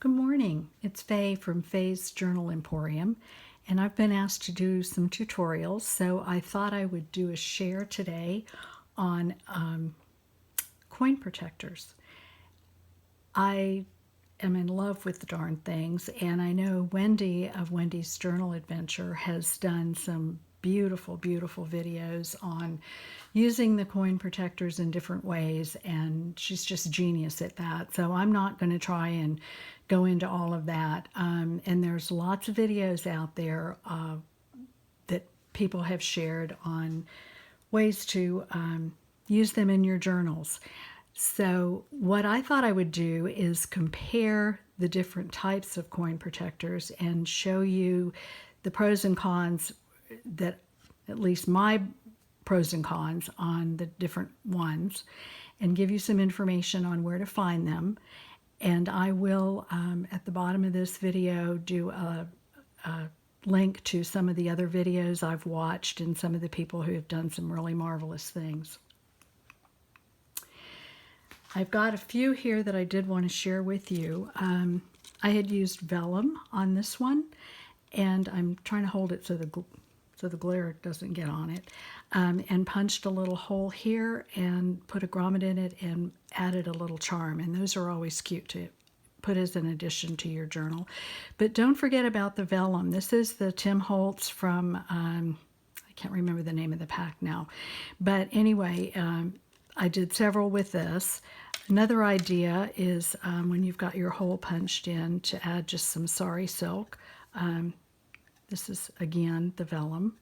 Good morning. It's Faye from Faye's Journal Emporium, and I've been asked to do some tutorials, so I thought I would do a share today on coin protectors. I am in love with the darn things, and I know Wendy of Wendy's Journal Adventure has done some beautiful, beautiful videos on using the coin protectors in different ways, and she's just genius at that. So I'm not going to try and go into all of that. And there's lots of videos out there that people have shared on ways to use them in your journals. So what I thought I would do is compare the different types of coin protectors and show you the pros and cons, that at least my pros and cons on the different ones, and give you some information on where to find them. And I will, at the bottom of this video, do a link to some of the other videos I've watched and some of the people who have done some really marvelous things. I've got a few here that I did want to share with you. I had used vellum on this one, and I'm trying to hold it so the glare doesn't get on it, and punched a little hole here and put a grommet in it and added a little charm. And those are always cute to put as an addition to your journal. But don't forget about the vellum. This is the Tim Holtz from, I can't remember the name of the pack now. But anyway, I did several with this. Another idea is when you've got your hole punched in, to add just some sari silk. This is, again, the vellum.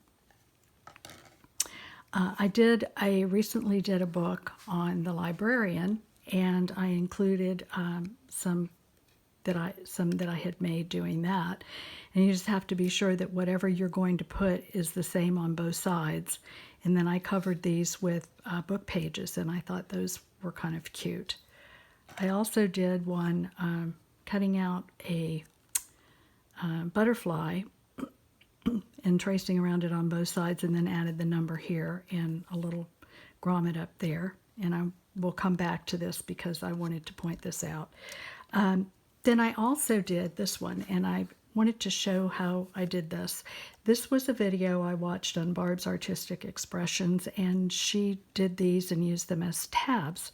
I recently did a book on the librarian, and I included some that I had made doing that. And you just have to be sure that whatever you're going to put is the same on both sides. And then I covered these with book pages, and I thought those were kind of cute. I also did one cutting out a butterfly and tracing around it on both sides, and then added the number here and a little grommet up there. And I will come back to this because I wanted to point this out. Then I also did this one, and I wanted to show how I did this. This was a video I watched on Barb's Artistic Expressions, and she did these and used them as tabs.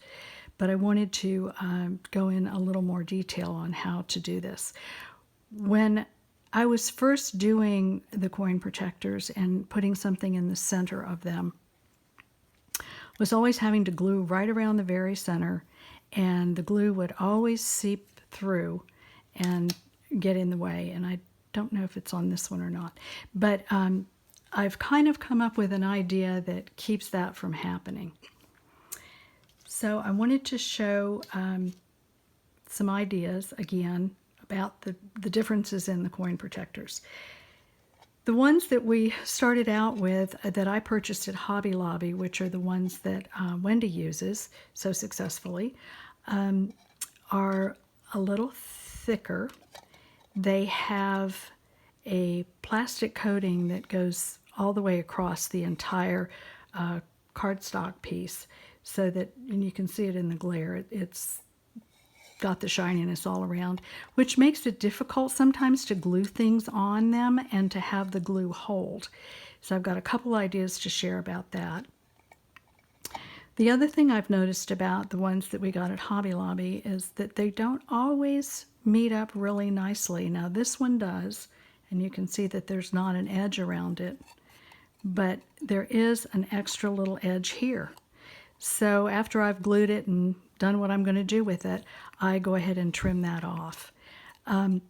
But I wanted to go in a little more detail on how to do this. When I was first doing the coin protectors and putting something in the center of them, was always having to glue right around the very center, and the glue would always seep through and get in the way. And I don't know if it's on this one or not, but I've kind of come up with an idea that keeps that from happening. So I wanted to show some ideas again about the differences in the coin protectors. The ones that we started out with that I purchased at Hobby Lobby, which are the ones that Wendy uses so successfully, are a little thicker. They have a plastic coating that goes all the way across the entire cardstock piece, so that, and you can see it in the glare, it's got the shininess all around, which makes it difficult sometimes to glue things on them and to have the glue hold. So I've got a couple ideas to share about that. The other thing I've noticed about the ones that we got at Hobby Lobby is that they don't always meet up really nicely. Now this one does, and you can see that there's not an edge around it, but there is an extra little edge here. So after I've glued it and done what I'm going to do with it, I go ahead and trim that off. On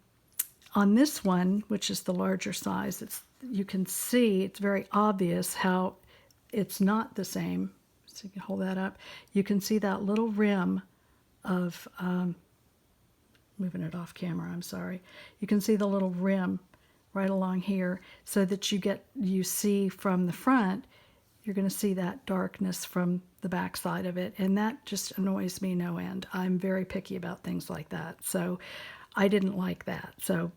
this one, which is the larger size, you can see it's very obvious how it's not the same. So you can hold that up. You can see that little rim of, moving it off camera, I'm sorry. You can see the little rim right along here, so that you see from the front, you're going to see that darkness from the back side of it, and that just annoys me no end. I'm very picky about things like that, so I didn't like that. So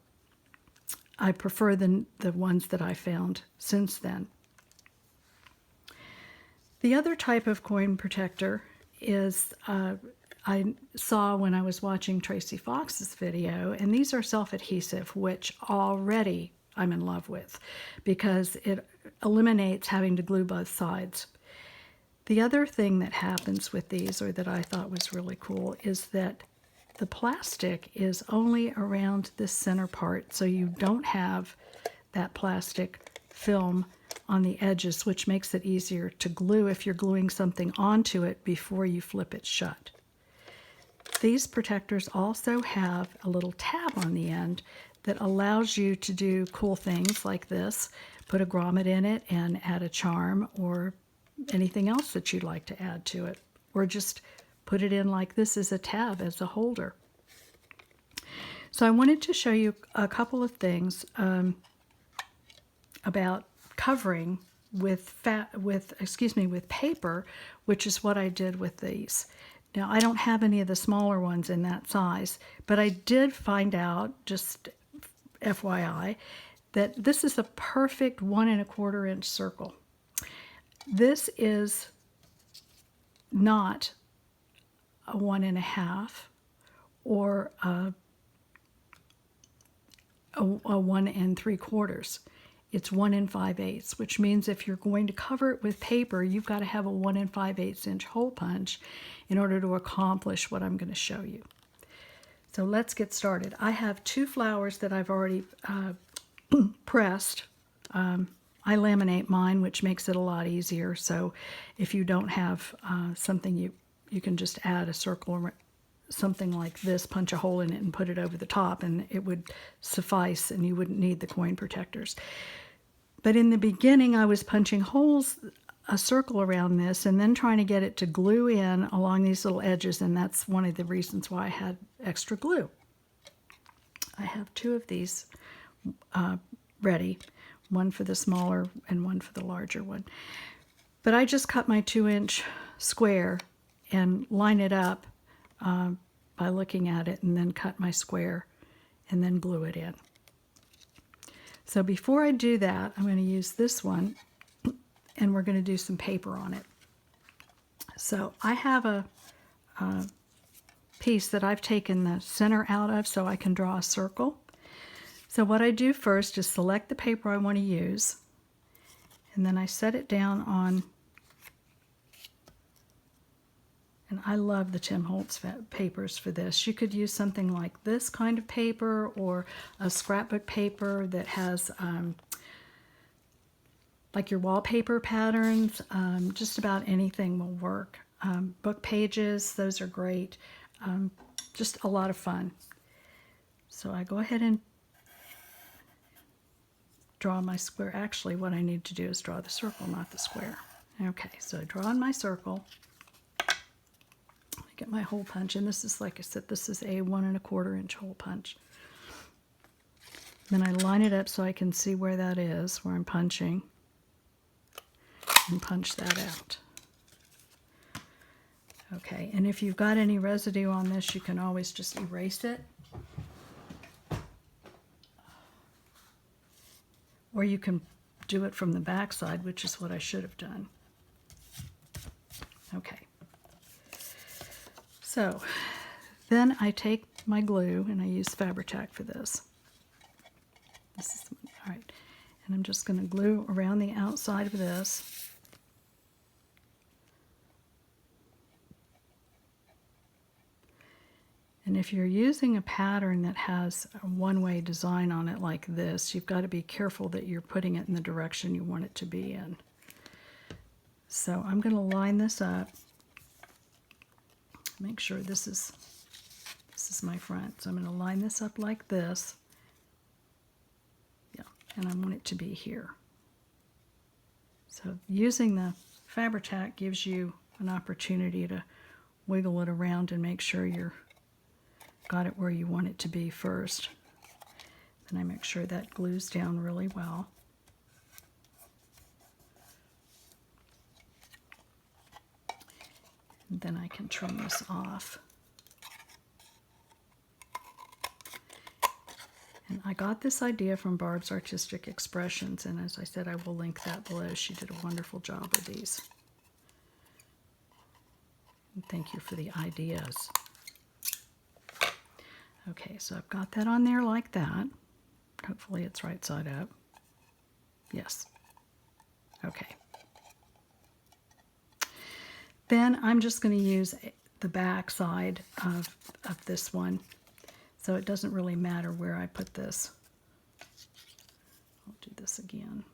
I prefer the ones that I found since then. The other type of coin protector is I saw when I was watching Tracie Fox's video, and these are self-adhesive, which already I'm in love with because it eliminates having to glue both sides. The other thing that happens with these, or that I thought was really cool, is that the plastic is only around this center part, so you don't have that plastic film on the edges, which makes it easier to glue if you're gluing something onto it before you flip it shut. These protectors also have a little tab on the end that allows you to do cool things like this, put a grommet in it and add a charm or anything else that you'd like to add to it, or just put it in like this as a tab, as a holder. So I wanted to show you a couple of things about covering with paper, which is what I did with these. Now, I don't have any of the smaller ones in that size, but I did find out, just FYI, that this is a perfect 1 1/4 inch circle. This is not a 1 1/2 or a 1 3/4. It's 1 5/8, which means if you're going to cover it with paper, you've got to have a 1 5/8 inch hole punch in order to accomplish what I'm going to show you. So let's get started. I have 2 flowers that I've already pressed. I laminate mine, which makes it a lot easier. So if you don't have something, you can just add a circle, something like this, punch a hole in it and put it over the top, and it would suffice, and you wouldn't need the coin protectors. But in the beginning, I was punching holes, a circle around this, and then trying to get it to glue in along these little edges, and that's one of the reasons why I had extra glue. I have 2 of these ready, one for the smaller and one for the larger one. But I just cut my 2-inch square and line it up by looking at it, and then cut my square and then glue it in. So before I do that, I'm going to use this one, and we're going to do some paper on it. So I have a piece that I've taken the center out of so I can draw a circle. So what I do first is select the paper I want to use, and then I set it down on, and I love the Tim Holtz papers for this. You could use something like this kind of paper, or a scrapbook paper that has like your wallpaper patterns. Just about anything will work. Book pages, those are great. Just a lot of fun. So I go ahead and draw my square. Actually, what I need to do is draw the circle, not the square. Okay, so I draw in my circle. Get my hole punch, and this is, like I said, this is a 1 1/4 inch hole punch. Then I line it up so I can see where that is, where I'm punching, and punch that out. Okay, and if you've got any residue on this, you can always just erase it. Or you can do it from the back side, which is what I should have done. Okay. So then I take my glue, and I use Fabri-Tac for this. All right, and I'm just going to glue around the outside of this. And if you're using a pattern that has a one-way design on it like this, you've got to be careful that you're putting it in the direction you want it to be in. So I'm going to line this up. Make sure this is my front. So I'm going to line this up like this. Yeah, and I want it to be here. So using the Fabri-Tac gives you an opportunity to wiggle it around and make sure you're got it where you want it to be first. Then I make sure that glues down really well. And then I can trim this off. And I got this idea from Barb's Artistic Expressions, and as I said, I will link that below. She did a wonderful job with these. And thank you for the ideas. Okay, so I've got that on there like that. Hopefully it's right side up. Yes. Okay. Then I'm just going to use the back side of this one. So it doesn't really matter where I put this. I'll do this again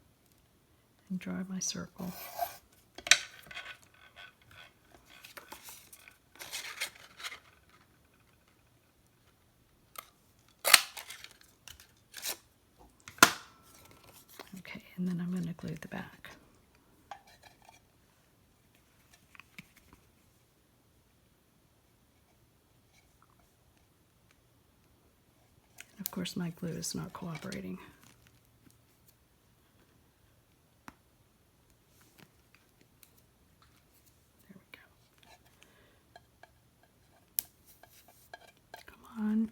and draw my circle. Okay, and then I'm going to glue the back. Of course, my glue is not cooperating. There we go. Come on.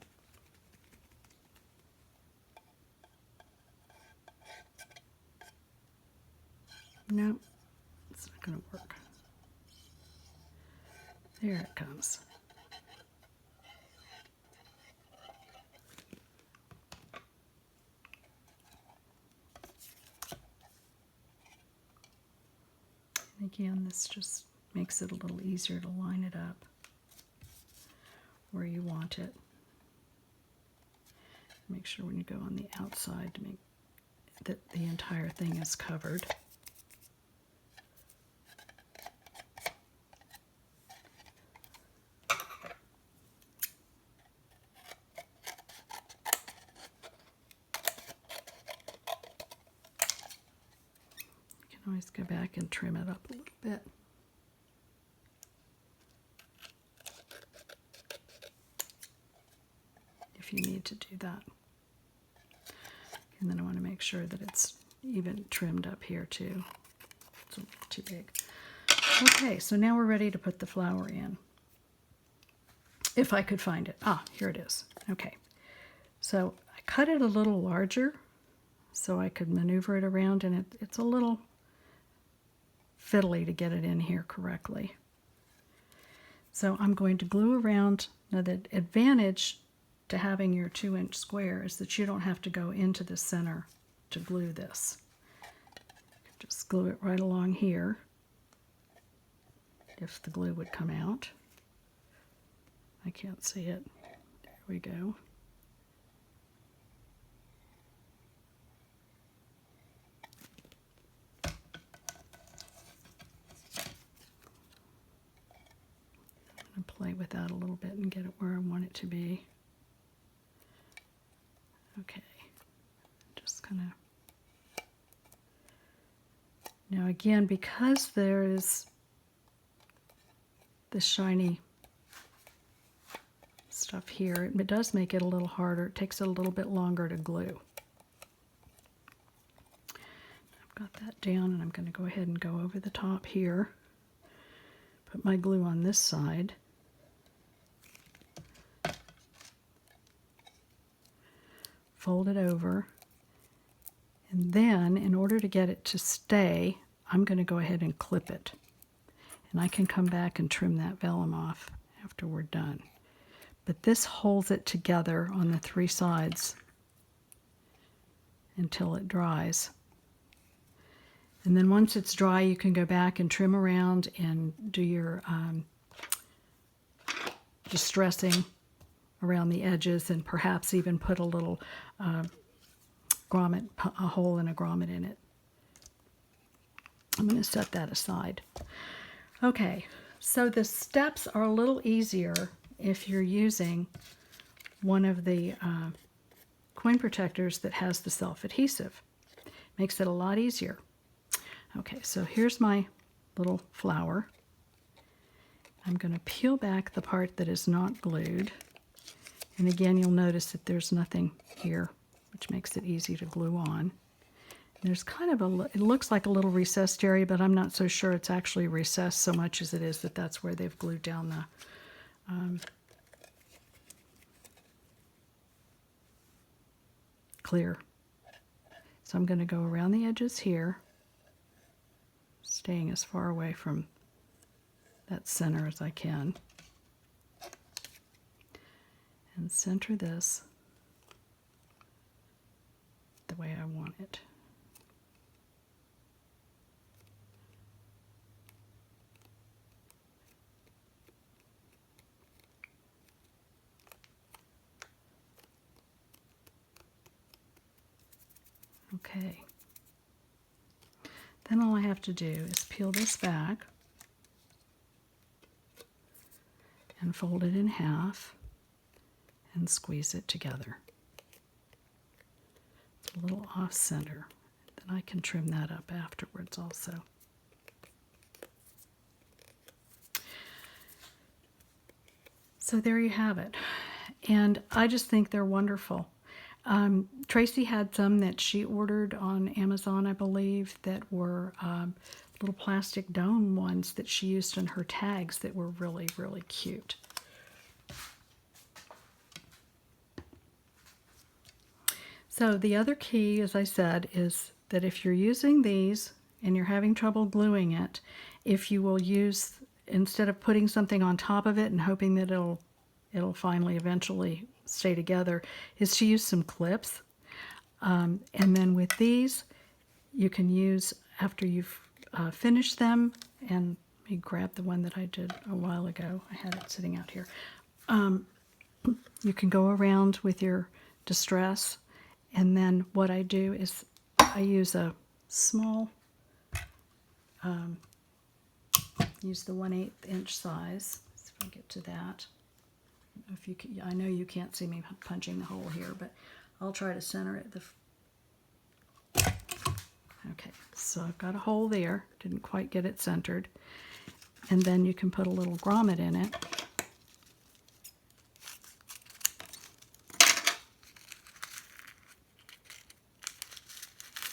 No, it's not going to work. There it comes. And again, this just makes it a little easier to line it up where you want it. Make sure when you go on the outside to make that the entire thing is covered. You can always go back and trim it up a little bit. If you need to do that. And then I want to make sure that it's even trimmed up here too. It's a little too big. Okay, so now we're ready to put the flower in. If I could find it. Ah, here it is. Okay. So I cut it a little larger so I could maneuver it around, and it's a little fiddly to get it in here correctly. So I'm going to glue around. Now the advantage to having your 2-inch square is that you don't have to go into the center to glue this. Just glue it right along here if the glue would come out. I can't see it. There we go. I'm going to play with that a little bit and get it where I want it to be. Okay, just kind of. Now again, because there is this shiny stuff here, it does make it a little harder. It takes it a little bit longer to glue. I've got that down, and I'm going to go ahead and go over the top here. Put my glue on this side. Fold it over, and then in order to get it to stay, I'm going to go ahead and clip it. And I can come back and trim that vellum off after we're done. But this holds it together on the 3 sides until it dries. And then once it's dry, you can go back and trim around and do your distressing around the edges, and perhaps even put a little grommet, a hole in a grommet in it. I'm going to set that aside. Okay, so the steps are a little easier if you're using one of the coin protectors that has the self-adhesive. Makes it a lot easier. Okay, so here's my little flower. I'm going to peel back the part that is not glued. And again, you'll notice that there's nothing here, which makes it easy to glue on. And there's kind of it looks like a little recessed area, but I'm not so sure it's actually recessed so much as it is that that's where they've glued down the clear. So I'm going to go around the edges here, staying as far away from that center as I can. And center this the way I want it. Okay. Then all I have to do is peel this back and fold it in half and squeeze it together. It's a little off center. Then I can trim that up afterwards also. So there you have it. And I just think they're wonderful. Tracie had some that she ordered on Amazon, I believe, that were little plastic dome ones that she used in her tags that were really, really cute. So the other key, as I said, is that if you're using these and you're having trouble gluing it, if you will use, instead of putting something on top of it and hoping that it'll finally eventually stay together, is to use some clips. And then with these, you can use, after you've finished them, and let me grab the one that I did a while ago. I had it sitting out here. You can go around with your distress, and then what I do is I use a small, use the 1/8 inch size. Let's see if I get to that. If you can, I know you can't see me punching the hole here, but I'll try to center it. Okay, so I've got a hole there. Didn't quite get it centered. And then you can put a little grommet in it.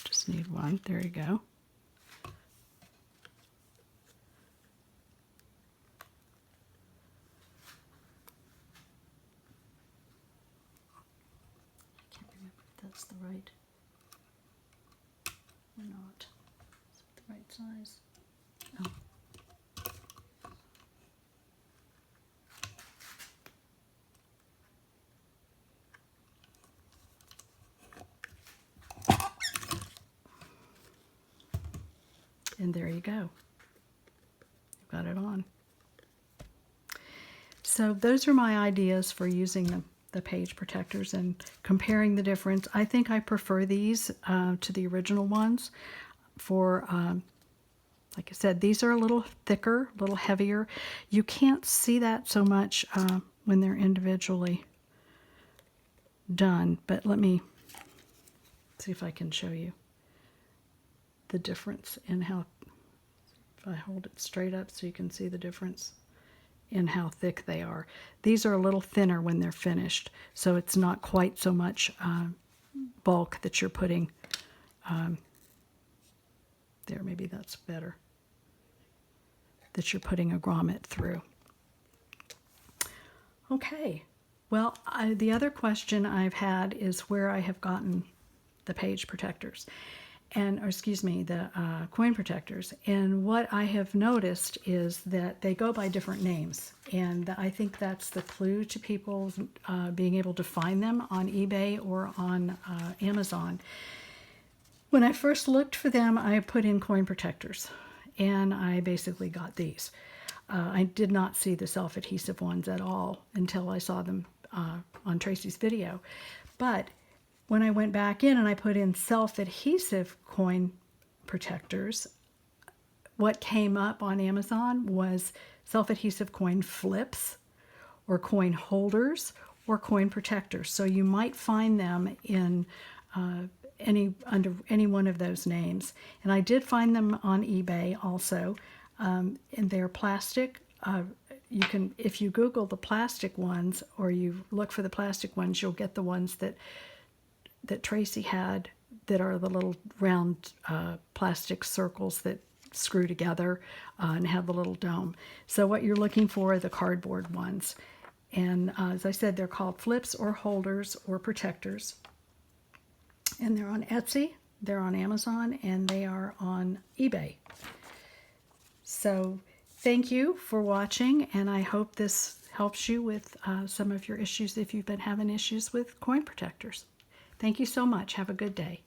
Just need one. There you go. That's the right or not. Is it the right size? Oh. And there you go. You've got it on. So those are my ideas for using the page protectors and comparing the difference. I think I prefer these to the original ones for, like I said, these are a little thicker, a little heavier. You can't see that so much when they're individually done, but let me see if I can show you the difference in how, if I hold it straight up so you can see the difference in how thick they are. These are a little thinner when they're finished, so it's not quite so much bulk that you're putting. There, maybe that's better. That you're putting a grommet through. Okay, well, the other question I've had is where I have gotten the page protectors. And, or excuse me, the coin protectors. And what I have noticed is that they go by different names. And I think that's the clue to people being able to find them on eBay or on Amazon. When I first looked for them, I put in coin protectors. And I basically got these. I did not see the self-adhesive ones at all until I saw them on Tracie's video. But when I went back in and I put in self-adhesive coin protectors, what came up on Amazon was self-adhesive coin flips or coin holders or coin protectors. So you might find them in under any one of those names. And I did find them on eBay also. And they're plastic. You can, if you Google the plastic ones or you look for the plastic ones, you'll get the ones that Tracie had that are the little round plastic circles that screw together and have the little dome. So what you're looking for are the cardboard ones. And as I said, they're called flips or holders or protectors. And they're on Etsy, they're on Amazon, and they are on eBay. So Thank you for watching, and I hope this helps you with some of your issues if you've been having issues with coin protectors. Thank you so much. Have a good day.